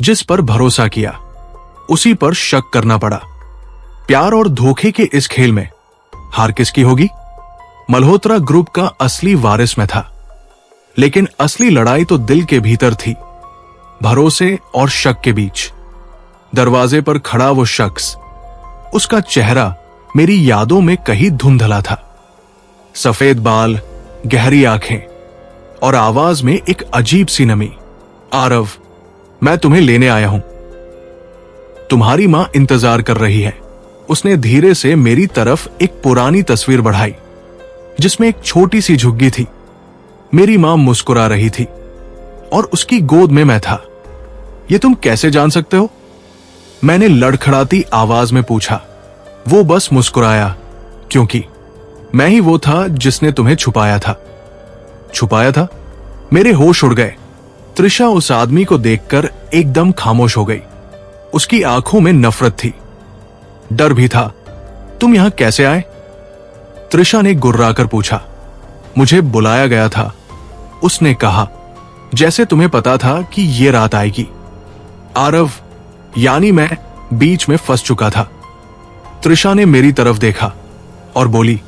जिस पर भरोसा किया उसी पर शक करना पड़ा। प्यार और धोखे के इस खेल में हार किसकी होगी? मल्होत्रा ग्रुप का असली वारिस मैं था, लेकिन असली लड़ाई तो दिल के भीतर थी, भरोसे और शक के बीच। दरवाजे पर खड़ा वो शख्स, उसका चेहरा मेरी यादों में कहीं धुंधला था। सफेद बाल, गहरी आंखें और आवाज में एक अजीब सी नमी। आरव, मैं तुम्हें लेने आया हूं। तुम्हारी मां इंतजार कर रही है। उसने धीरे से मेरी तरफ एक पुरानी तस्वीर बढ़ाई जिसमें एक छोटी सी झुग्गी थी। मेरी मां मुस्कुरा रही थी और उसकी गोद में मैं था। ये तुम कैसे जान सकते हो? मैंने लड़खड़ाती आवाज में पूछा। वो बस मुस्कुराया, क्योंकि मैं ही वो था जिसने तुम्हें छुपाया था। छुपाया था? मेरे होश उड़ गए। त्रिशा उस आदमी को देखकर एकदम खामोश हो गई। उसकी आंखों में नफरत थी, डर भी था। तुम यहां कैसे आए? त्रिशा ने गुर्राकर पूछा। मुझे बुलाया गया था, उसने कहा, जैसे तुम्हें पता था कि ये रात आएगी। आरव, यानी मैं बीच में फंस चुका था। त्रिशा ने मेरी तरफ देखा और बोली,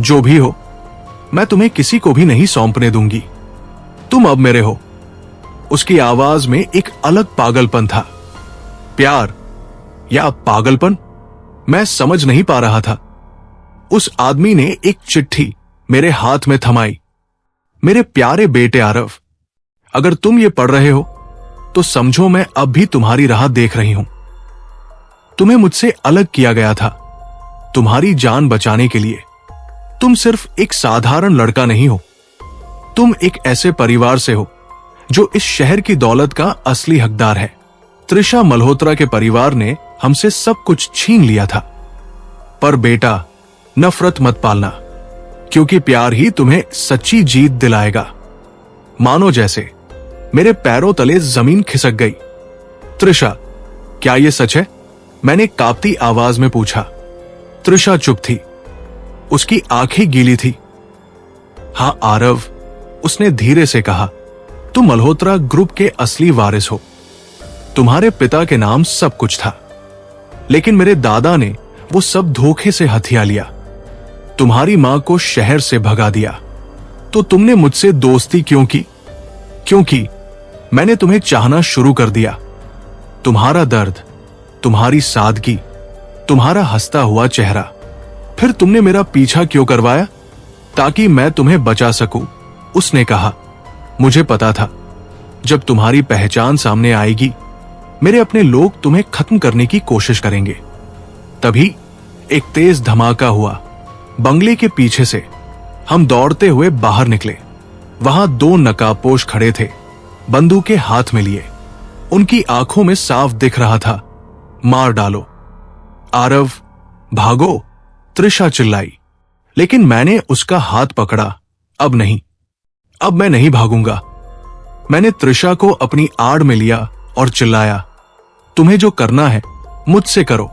जो भी हो, मैं तुम्हें किसी को भी नहीं सौंपने दूंगी। तुम अब मेरे हो। उसकी आवाज में एक अलग पागलपन था। प्यार या पागलपन, मैं समझ नहीं पा रहा था। उस आदमी ने एक चिट्ठी मेरे हाथ में थमाई। मेरे प्यारे बेटे आरव, अगर तुम ये पढ़ रहे हो तो समझो मैं अब भी तुम्हारी राह देख रही हूं। तुम्हें मुझसे अलग किया गया था, तुम्हारी जान बचाने के लिए। तुम सिर्फ एक साधारण लड़का नहीं हो, तुम एक ऐसे परिवार से हो जो इस शहर की दौलत का असली हकदार है। त्रिशा मल्होत्रा के परिवार ने हमसे सब कुछ छीन लिया था। पर बेटा, नफरत मत पालना, क्योंकि प्यार ही तुम्हें सच्ची जीत दिलाएगा। मानो जैसे मेरे पैरों तले जमीन खिसक गई। त्रिशा, क्या यह सच है? मैंने कांपती आवाज में पूछा। त्रिशा चुप थी, उसकी आंखें गीली थी। हां आरव, उसने धीरे से कहा, तुम मल्होत्रा ग्रुप के असली वारिस हो। तुम्हारे पिता के नाम सब कुछ था, लेकिन मेरे दादा ने वो सब धोखे से हथिया लिया। तुम्हारी मां को शहर से भगा दिया। तो तुमने मुझसे दोस्ती क्यों की? क्योंकि मैंने तुम्हें चाहना शुरू कर दिया। तुम्हारा दर्द, तुम्हारी सादगी, तुम्हारा हंसता हुआ चेहरा। फिर तुमने मेरा पीछा क्यों करवाया? ताकि मैं तुम्हें बचा सकूं, उसने कहा। मुझे पता था जब तुम्हारी पहचान सामने आएगी, मेरे अपने लोग तुम्हें खत्म करने की कोशिश करेंगे। तभी एक तेज धमाका हुआ। बंगले के पीछे से हम दौड़ते हुए बाहर निकले। वहां दो नकाबपोश खड़े थे, बंदूकें हाथ में लिए। उनकी आंखों में साफ दिख रहा था, मार डालो। आरव, भागो, त्रिशा चिल्लाई। लेकिन मैंने उसका हाथ पकड़ा। अब नहीं, अब मैं नहीं भागूंगा। मैंने त्रिशा को अपनी आड़ में लिया और चिल्लाया, तुम्हें जो करना है मुझसे करो।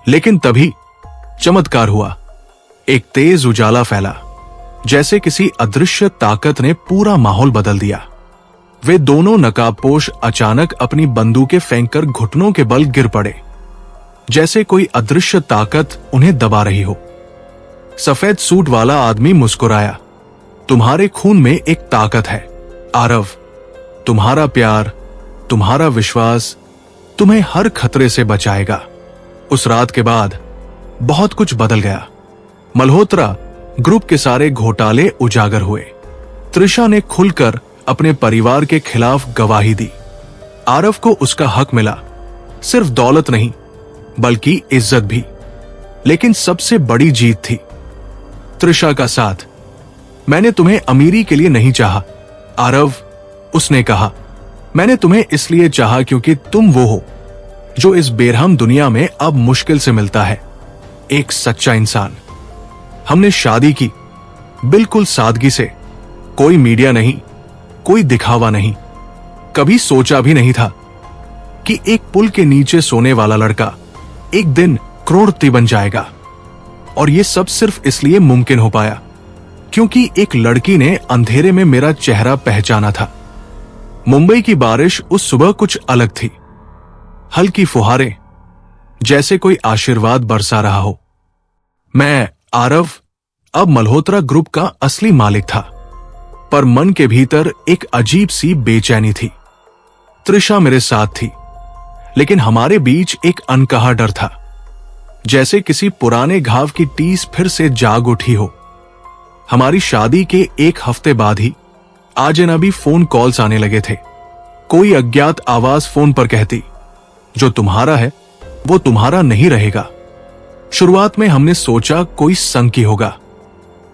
लेकिन तभी चमत्कार हुआ। एक तेज उजाला फैला, जैसे किसी अदृश्य ताकत ने पूरा माहौल बदल दिया। वे दोनों नकाबपोश अचानक अपनी बंदूकें फेंककर घुटनों के बल गिर पड़े, जैसे कोई अदृश्य ताकत उन्हें दबा रही हो। सफेद सूट वाला आदमी मुस्कुराया, तुम्हारे खून में एक ताकत है आरव। तुम्हारा प्यार, तुम्हारा विश्वास तुम्हें हर खतरे से बचाएगा। उस रात के बाद बहुत कुछ बदल गया। मल्होत्रा ग्रुप के सारे घोटाले उजागर हुए। त्रिशा ने खुलकर अपने परिवार के खिलाफ गवाही दी। आरव को उसका हक मिला, सिर्फ दौलत नहीं बल्कि इज्जत भी। लेकिन सबसे बड़ी जीत थी त्रिशा का साथ। मैंने तुम्हें अमीरी के लिए नहीं चाहा आरव, उसने कहा। मैंने तुम्हें इसलिए चाहा क्योंकि तुम वो हो जो इस बेरहम दुनिया में अब मुश्किल से मिलता है, एक सच्चा इंसान। हमने शादी की बिल्कुल सादगी से, कोई मीडिया नहीं, कोई दिखावा नहीं। कभी सोचा भी नहीं था कि एक पुल के नीचे सोने वाला लड़का एक दिन करोड़पति बन जाएगा। और ये सब सिर्फ इसलिए मुमकिन हो पाया क्योंकि एक लड़की ने अंधेरे में मेरा चेहरा पहचाना था। मुंबई की बारिश उस सुबह कुछ अलग थी। हल्की फुहारें, जैसे कोई आशीर्वाद बरसा रहा हो। मैं आरव अब मल्होत्रा ग्रुप का असली मालिक था, पर मन के भीतर एक अजीब सी बेचैनी थी। त्रिशा मेरे साथ थी, लेकिन हमारे बीच एक अनकहा डर था, जैसे किसी पुराने घाव की टीस फिर से जाग उठी हो। हमारी शादी के एक हफ्ते बाद ही अजनबी फोन कॉल्स आने लगे थे। कोई अज्ञात आवाज फोन पर कहती, जो तुम्हारा है वो तुम्हारा नहीं रहेगा। शुरुआत में हमने सोचा कोई संकी होगा,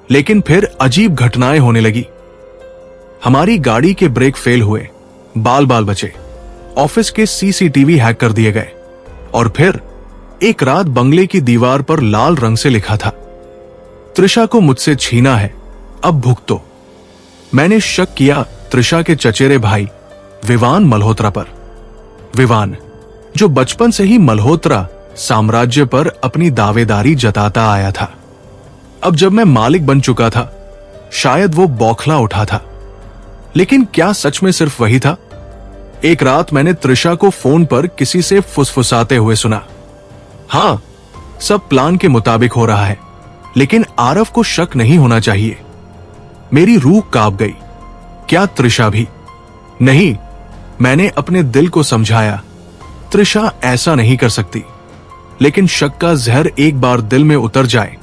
लेकिन फिर अजीब घटनाएं होने लगी। हमारी गाड़ी के ब्रेक फेल हुए, बाल बाल बचे, ऑफिस के सीसीटीवी हैक कर दिए गए, और फिर एक रात बंगले की दीवार पर लाल रंग से लिखा था, त्रिशा को मुझसे छीना है, अब भुगतो। मैंने शक किया त्रिशा के चचेरे भाई विवान मल्होत्रा पर। विवान, जो बचपन से ही मल्होत्रा साम्राज्य पर अपनी दावेदारी जताता आया था। अब जब मैं मालिक बन चुका था, शायद वो बौखला उठा था। लेकिन क्या सच में सिर्फ वही था? एक रात मैंने त्रिशा को फोन पर किसी से फुसफुसाते हुए सुना, हां, सब प्लान के मुताबिक हो रहा है, लेकिन आरव को शक नहीं होना चाहिए। मेरी रूह कांप गई। क्या त्रिशा भी? नहीं, मैंने अपने दिल को समझाया, त्रिशा ऐसा नहीं कर सकती। लेकिन शक का जहर एक बार दिल में उतर जाए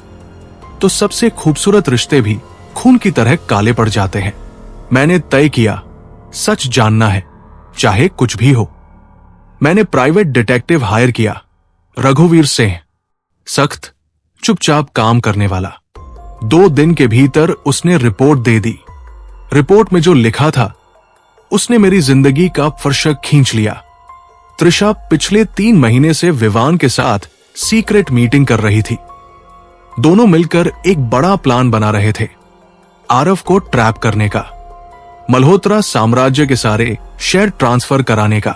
तो सबसे खूबसूरत रिश्ते भी खून की तरह काले पड़ जाते हैं। मैंने तय किया, सच जानना है, चाहे कुछ भी हो। मैंने प्राइवेट डिटेक्टिव हायर किया, रघुवीर सिंह, सख्त, चुपचाप काम करने वाला। 2 दिन के भीतर उसने रिपोर्ट दे दी। रिपोर्ट में जो लिखा था, उसने मेरी जिंदगी का फर्शक खींच लिया। त्रिशा पिछले 3 महीने से विवान के साथ सीक्रेट मीटिंग कर रही थी। दोनों मिलकर एक बड़ा प्लान बना रहे थे, आरव को ट्रैप करने का, मल्होत्रा साम्राज्य के सारे शेयर ट्रांसफर कराने का।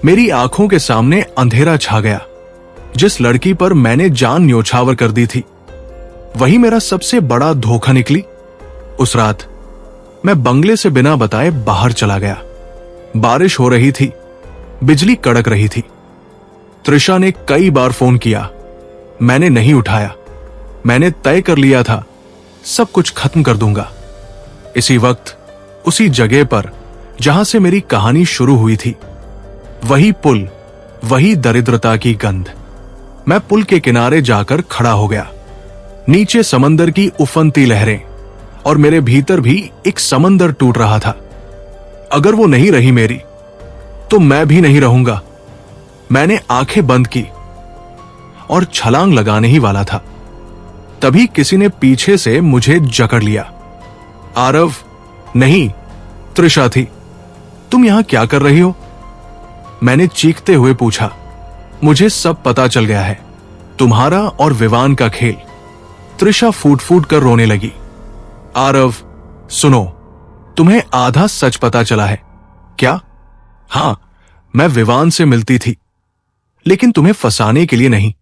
मेरी आंखों के सामने अंधेरा छा गया। जिस लड़की पर मैंने जान न्योछावर कर दी थी, वही मेरा सबसे बड़ा धोखा निकली। उस रात मैं बंगले से बिना बताए बाहर चला गया। बारिश हो रही थी, बिजली कड़क रही थी। त्रिशा ने कई बार फोन किया, मैंने नहीं उठाया। मैंने तय कर लिया था, सब कुछ खत्म कर दूंगा। इसी वक्त, उसी जगह पर जहां से मेरी कहानी शुरू हुई थी, वही पुल, वही दरिद्रता की गंध। मैं पुल के किनारे जाकर खड़ा हो गया। नीचे समंदर की उफनती लहरें, और मेरे भीतर भी एक समंदर टूट रहा था। अगर वो नहीं रही मेरी, तो मैं भी नहीं रहूंगा। मैंने आंखें बंद की और छलांग लगाने ही वाला था, तभी किसी ने पीछे से मुझे जकड़ लिया। आरव नहीं, त्रिशा थी। तुम यहां क्या कर रही हो? मैंने चीखते हुए पूछा। मुझे सब पता चल गया है, तुम्हारा और विवान का खेल। त्रिशा फूट फूट कर रोने लगी। आरव, सुनो, तुम्हें आधा सच पता चला है। क्या? हां, मैं विवान से मिलती थी, लेकिन तुम्हें फंसाने के लिए नहीं,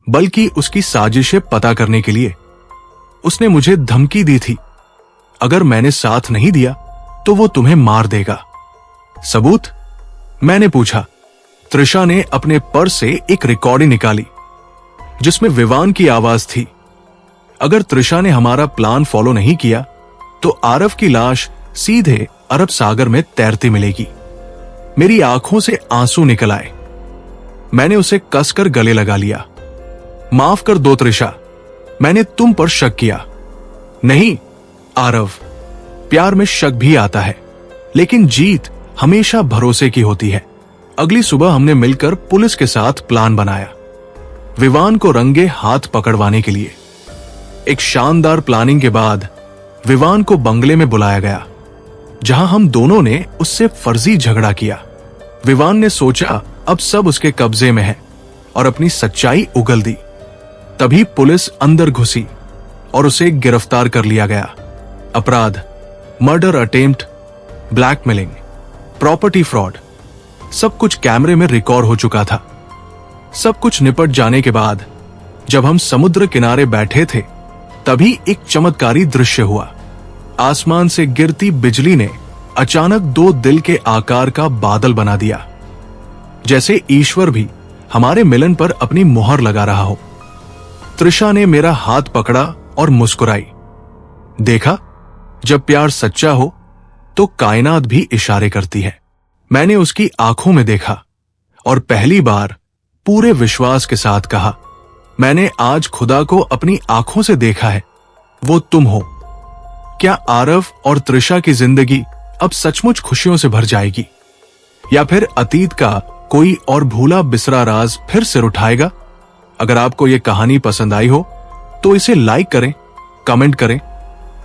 बल्कि उसकी साजिशें पता करने के लिए। उसने मुझे धमकी दी थी, अगर मैंने साथ नहीं दिया तो वो तुम्हें मार देगा। सबूत? मैंने पूछा। त्रिशा ने अपने पर्स से एक रिकॉर्डिंग निकाली, जिसमें विवान की आवाज थी। अगर त्रिशा ने हमारा प्लान फॉलो नहीं किया, तो आरव की लाश सीधे अरब सागर में तैरती मिलेगी। मेरी आंखों से आंसू निकल आए। मैंने उसे कसकर गले लगा लिया। माफ कर दो त्रिशा, मैंने तुम पर शक किया। नहीं आरव, प्यार में शक भी आता है, लेकिन जीत हमेशा भरोसे की होती है। अगली सुबह हमने मिलकर पुलिस के साथ प्लान बनाया, विवान को रंगे हाथ पकड़वाने के लिए। एक शानदार प्लानिंग के बाद विवान को बंगले में बुलाया गया, जहां हम दोनों ने उससे फर्जी झगड़ा किया। विवान ने सोचा अब सब उसके कब्जे में है और अपनी सच्चाई उगल दी। तभी पुलिस अंदर घुसी और उसे गिरफ्तार कर लिया गया। अपराध, murder attempt, blackmailing, property fraud, सब कुछ कैमरे में रिकॉर्ड हो चुका था। सब कुछ निपट जाने के बाद जब हम समुद्र किनारे बैठे थे, तभी एक चमत्कारी दृश्य हुआ। आसमान से गिरती बिजली ने अचानक दो दिल के आकार का बादल बना दिया, जैसे ईश्वर भी हमारे मिलन पर अपनी मोहर लगा रहा हो। त्रिशा ने मेरा हाथ पकड़ा और मुस्कुराई। देखा, जब प्यार सच्चा हो तो कायनात भी इशारे करती है। मैंने उसकी आंखों में देखा और पहली बार पूरे विश्वास के साथ कहा, मैंने आज खुदा को अपनी आंखों से देखा है, वो तुम हो। क्या आरव और त्रिशा की जिंदगी अब सचमुच खुशियों से भर जाएगी, या फिर अतीत का कोई और भूला बिसरा राज फिर सिर उठाएगा? अगर आपको यह कहानी पसंद आई हो तो इसे लाइक करें, कमेंट करें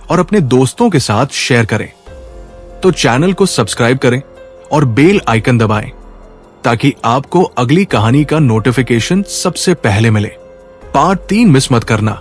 और अपने दोस्तों के साथ शेयर करें। तो चैनल को सब्सक्राइब करें और बेल आइकन दबाएं ताकि आपको अगली कहानी का नोटिफिकेशन सबसे पहले मिले। पार्ट 3 मिस मत करना।